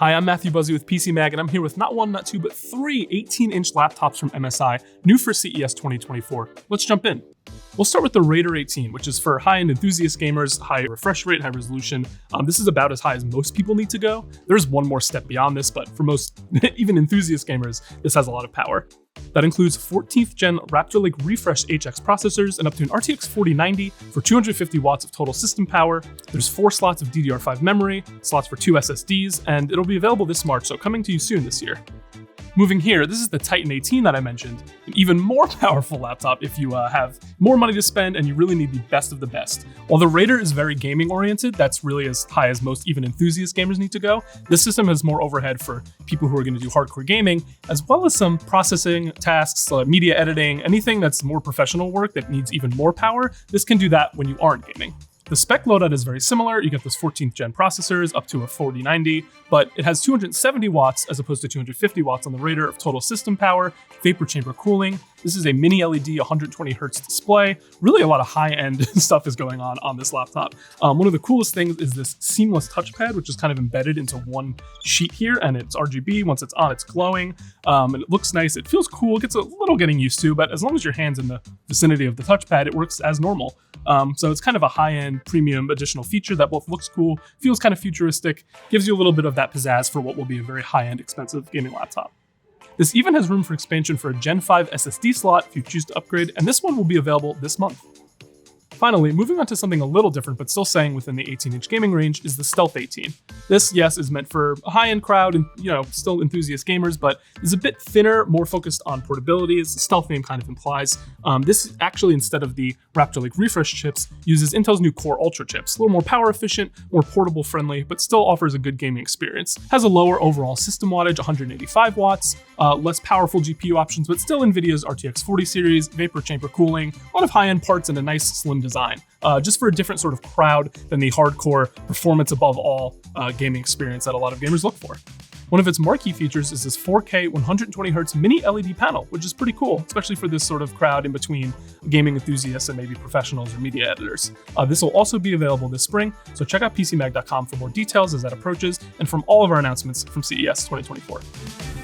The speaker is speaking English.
Hi, I'm Matthew Buzzy with PC Mag, and I'm here with not one, not two, but three 18-inch laptops from MSI, new for CES 2024. Let's jump in. We'll start with the Raptor 18, which is for high-end enthusiast gamers, high refresh rate, high resolution. This is about as high as most people need to go. There's one more step beyond this, but for most, even enthusiast gamers, this has a lot of power. That includes 14th gen Raptor Lake Refresh HX processors and up to an RTX 4090 for 250 watts of total system power. There's 4 slots of DDR5 memory, slots for 2 SSDs, and it'll be available this March, so coming to you soon this year. Moving here, this is the Titan 18 that I mentioned, an even more powerful laptop if you have more money to spend and you really need the best of the best. While the Raptor is very gaming oriented, that's really as high as most even enthusiast gamers need to go, this system has more overhead for people who are going to do hardcore gaming, as well as some processing tasks, media editing, anything that's more professional work that needs even more power. This can do that when you aren't gaming. The spec loadout is very similar. You get those 14th gen processors up to a 4090, but it has 270 watts as opposed to 250 watts on the Raptor of total system power, vapor chamber cooling. This is a mini LED 120 hertz display. Really a lot of high-end stuff is going on this laptop. One of the coolest things is this seamless touchpad, which is kind of embedded into one sheet here, and it's RGB. Once it's on, it's glowing, and it looks nice. It feels cool. It gets a little getting used to, but as long as your hand's in the vicinity of the touchpad, it works as normal. So it's kind of a high-end premium additional feature that both looks cool, feels kind of futuristic, gives you a little bit of that pizzazz for what will be a very high-end expensive gaming laptop. This even has room for expansion for a Gen 5 SSD slot if you choose to upgrade, and this one will be available this month. Finally, moving on to something a little different but still staying within the 18-inch gaming range is the Stealth 18. This, yes, is meant for a high-end crowd and, still enthusiast gamers, but is a bit thinner, more focused on portability, as the Stealth name kind of implies. This actually, instead of the Raptor Lake Refresh chips, uses Intel's new Core Ultra chips. A little more power efficient, more portable friendly, but still offers a good gaming experience. Has a lower overall system wattage, 185 watts, less powerful GPU options, but still Nvidia's RTX 40 series, vapor chamber cooling, a lot of high-end parts and a nice slim design. Just for a different sort of crowd than the hardcore performance above all gaming experience that a lot of gamers look for. One of its marquee features is this 4K 120Hz mini LED panel, which is pretty cool, especially for this sort of crowd in between gaming enthusiasts and maybe professionals or media editors. This will also be available this spring, so check out PCMag.com for more details as that approaches and from all of our announcements from CES 2024.